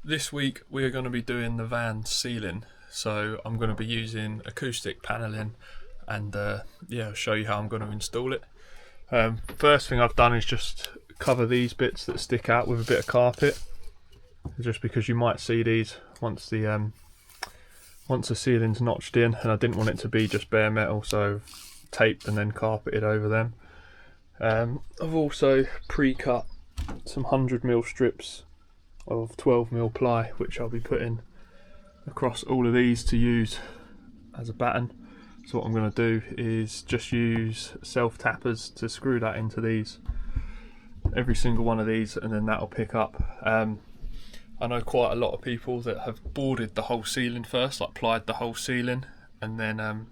This week we're going to be doing the van ceiling, so I'm going to be using acoustic paneling and I'll show you how I'm going to install it. First thing I've done is just cover these bits that stick out with a bit of carpet, just because you might see these once the ceiling's notched in, and I didn't want it to be just bare metal, so taped and then carpeted over them. I've also pre-cut some 100mm strips of 12mm ply, which I'll be putting across all of these to use as a batten. So what I'm going to do is just use self tappers to screw that into these, every single one of these, and then that'll pick up. I know quite a lot of people that have boarded the whole ceiling first, like plied the whole ceiling, and then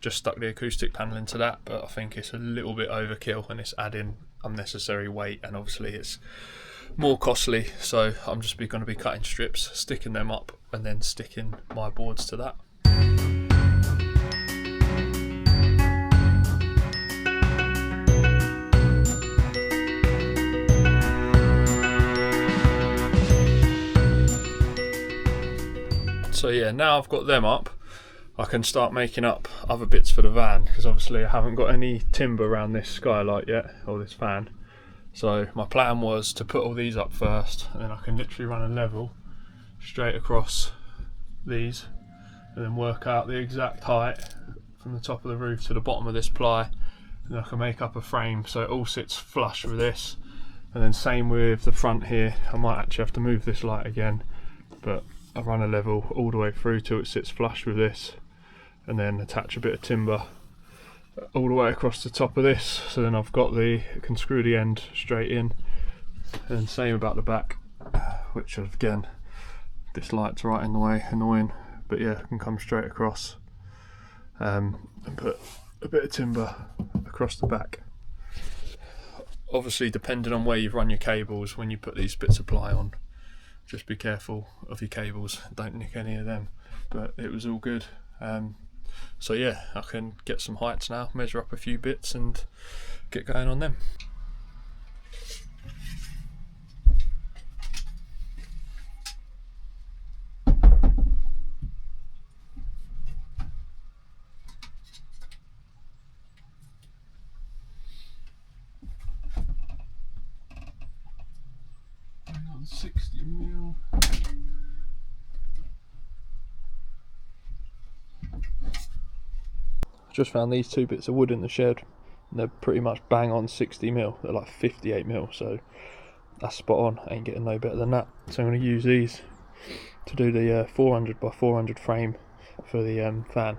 just stuck the acoustic panel into that, but I think it's a little bit overkill and it's adding unnecessary weight, and obviously it's more costly. So I'm just going to be cutting strips, sticking them up, and then sticking my boards to that. So yeah, now I've got them up, I can start making up other bits for the van, because obviously I haven't got any timber around this skylight yet, or this fan. So my plan was to put all these up first, and then I can literally run a level straight across these, and then work out the exact height from the top of the roof to the bottom of this ply, and I can make up a frame so it all sits flush with this. And then same with the front here. I might actually have to move this light again, but I run a level all the way through till it sits flush with this, and then attach a bit of timber all the way across the top of this, so then I've got can screw the end straight in. And same about the back, which again, this light's right in the way, annoying, but yeah, I can come straight across and put a bit of timber across the back. Obviously, depending on where you've run your cables, when you put these bits of ply on, just be careful of your cables, don't nick any of them. But it was all good. So yeah, I can get some heights now, measure up a few bits and get going on them. Hang on, 60mm. Just found these two bits of wood in the shed, and they're pretty much bang on 60mm. They're like 58mm, so that's spot on. Ain't getting no better than that. So I'm going to use these to do the 400x400 frame for the fan.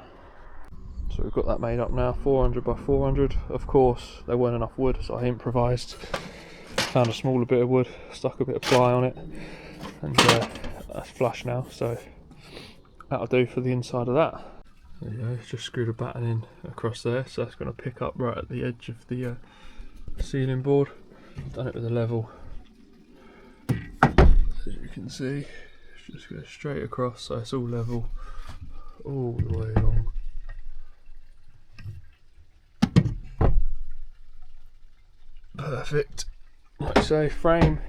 So we've got that made up now, 400x400. Of course there weren't enough wood, so I improvised, found a smaller bit of wood, stuck a bit of ply on it, and that's flush now, so that'll do for the inside of that. There you go, just screwed a batten in across there, so that's going to pick up right at the edge of the ceiling board. Done it with a level, as you can see, just go straight across, so it's all level all the way along. Perfect. Like I say, frame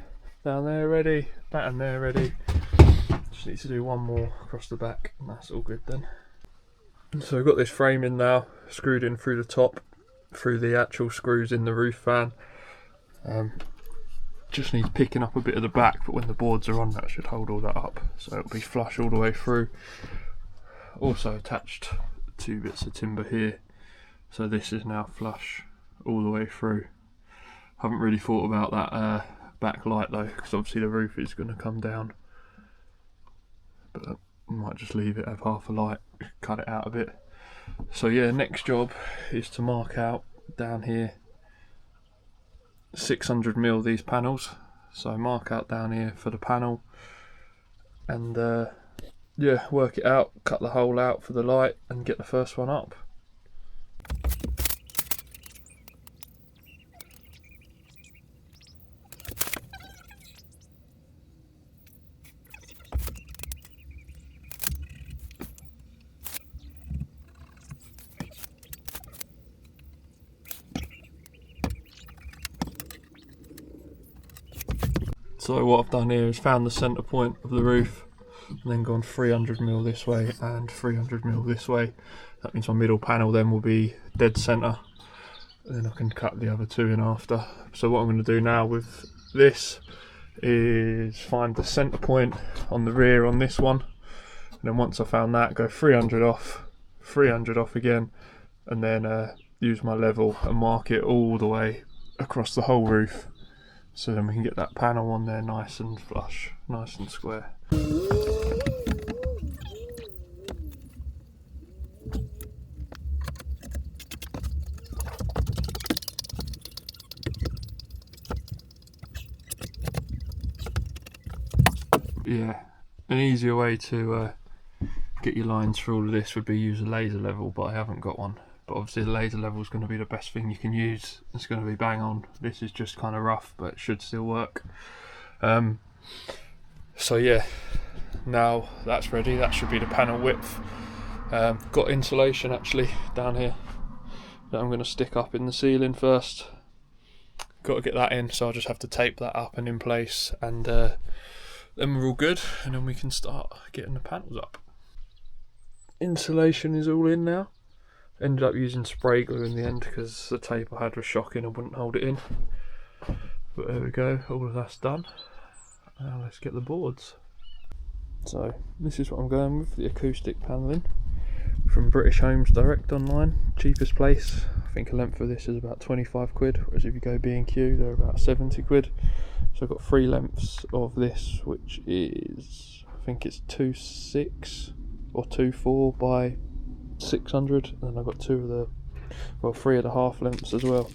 down there ready, batten there ready. Just need to do one more across the back, and that's all good then. So I've got this frame in now, screwed in through the top, through the actual screws in the roof fan. Just needs picking up a bit of the back, but when the boards are on, that should hold all that up, so it'll be flush all the way through. Also attached 2 bits of timber here, so this is now flush all the way through. Haven't really thought about that back light though, because obviously the roof is going to come down, but I might just leave it, have half a light, cut it out a bit. So yeah, next job is to mark out down here 600mm these panels. So mark out down here for the panel, and yeah, work it out, cut the hole out for the light, and get the first one up. So what I've done here is found the centre point of the roof and then gone 300mm this way and 300mm this way. That means my middle panel then will be dead centre, and then I can cut the other two in after. So what I'm going to do now with this is find the centre point on the rear on this one, and then once I found that, go 300 off, 300 off again, and then use my level and mark it all the way across the whole roof, so then we can get that panel on there nice and flush, nice and square. Yeah, an easier way to get your lines through all of this would be use a laser level, but I haven't got one. But obviously the laser level is going to be the best thing you can use. It's going to be bang on. This is just kind of rough, but it should still work. So yeah, now that's ready. That should be the panel width. Got insulation actually down here that I'm going to stick up in the ceiling first. Got to get that in, so I'll just have to tape that up and in place, and then we're all good, and then we can start getting the panels up. Insulation is all in now. Ended up using spray glue in the end because the tape I had was shocking, I wouldn't hold it in. But there we go, all of that's done. Now let's get the boards. So this is what I'm going with, the acoustic panelling from British Homes Direct online, cheapest place. I think a length of this is about 25 quid, whereas if you go B&Q they're about 70 quid. So I've got 3 lengths of this, which is, I think it's 2.6 or 2.4 by 600, and then I've got 3.5 lengths as well,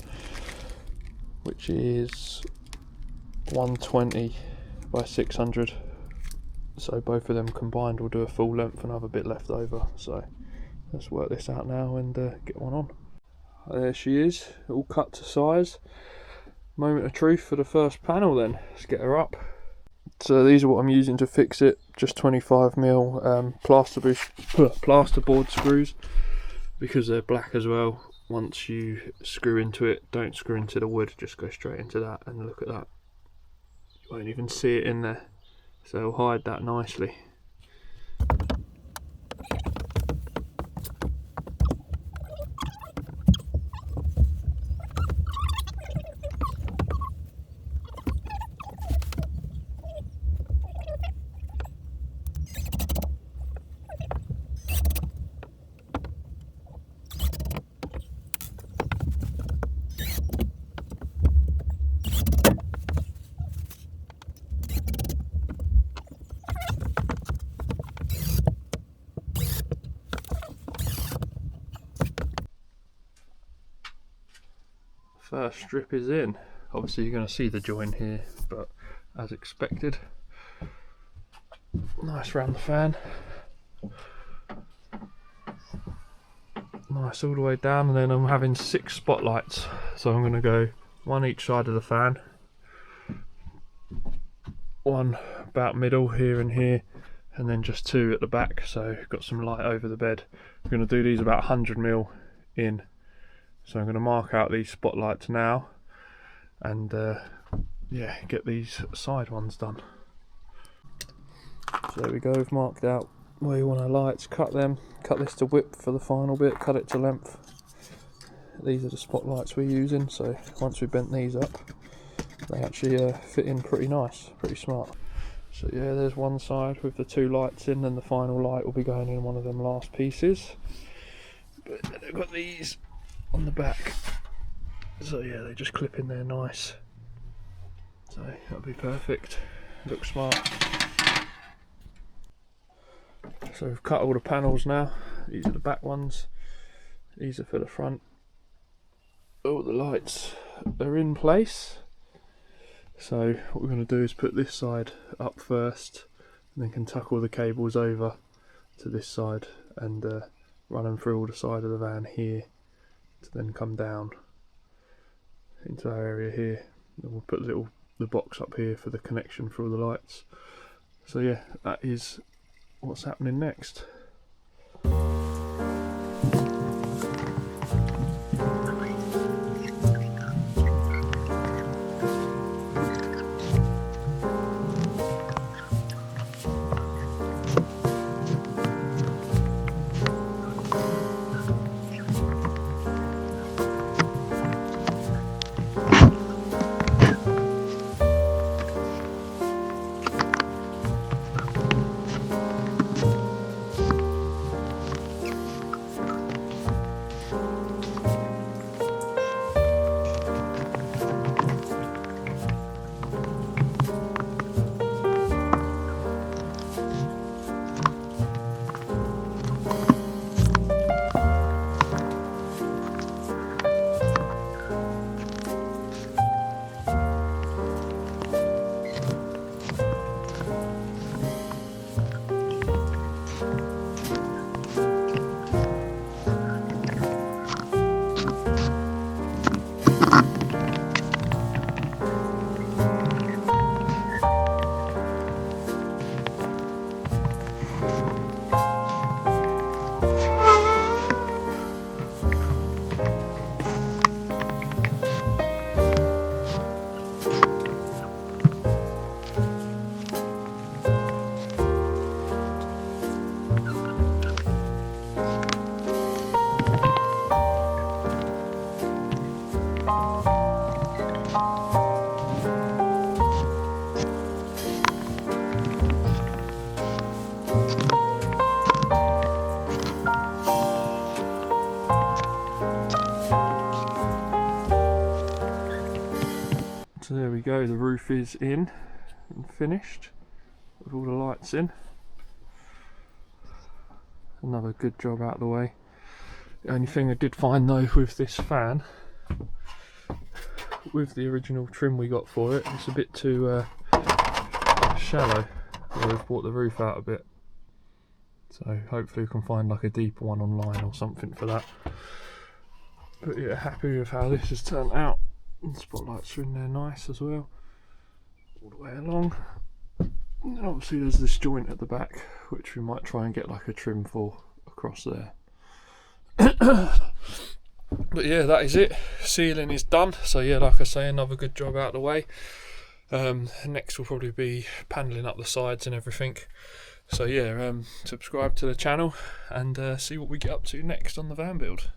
which is 120 by 600. So both of them combined will do a full length and have a bit left over. So let's work this out now and get one on. There she is, all cut to size. Moment of truth for the first panel then. Let's get her up. So these are what I'm using to fix it, just 25mm plasterboard screws, because they're black as well. Once you screw into it, don't screw into the wood, just go straight into that, and look at that. You won't even see it in there, so it'll hide that nicely. First strip is in. Obviously you're going to see the join here, but as expected, nice round the fan, nice all the way down, and then I'm having 6 spotlights, so I'm going to go 1 each side of the fan, 1 about middle here and here, and then just 2 at the back, so got some light over the bed. I'm going to do these about 100mm in. So I'm going to mark out these spotlights now, and yeah, get these side ones done. So there we go, we've marked out where you want our lights, cut them, cut this to width for the final bit, cut it to length. These are the spotlights we're using, so once we bent these up, they actually fit in pretty nice, pretty smart. So yeah, there's one side with the 2 lights in, and the final light will be going in one of them last pieces. But then I've got these on the back, so yeah, they just clip in there nice, so that'll be perfect, looks smart. So we've cut all the panels now. These are the back ones, these are for the front. All the lights are in place, so what we're going to do is put this side up first, and then can tuck all the cables over to this side and run them through all the side of the van here, to then come down into our area here. And we'll put the box up here for the connection for all the lights. So yeah, that is what's happening next. So there we go, the roof is in and finished with all the lights in. Another good job out of the way. The only thing I did find though with this fan, with the original trim we got for it, it's a bit too shallow. We've brought the roof out a bit, so hopefully we can find like a deeper one online or something for that. But yeah, happy with how this has turned out. And the spotlights are in there nice as well, all the way along. And then obviously there's this joint at the back, which we might try and get like a trim for across there. But yeah, that is it. Ceiling is done. So yeah, like I say, another good job out of the way. Next will probably be paneling up the sides and everything. So yeah, subscribe to the channel and see what we get up to next on the van build.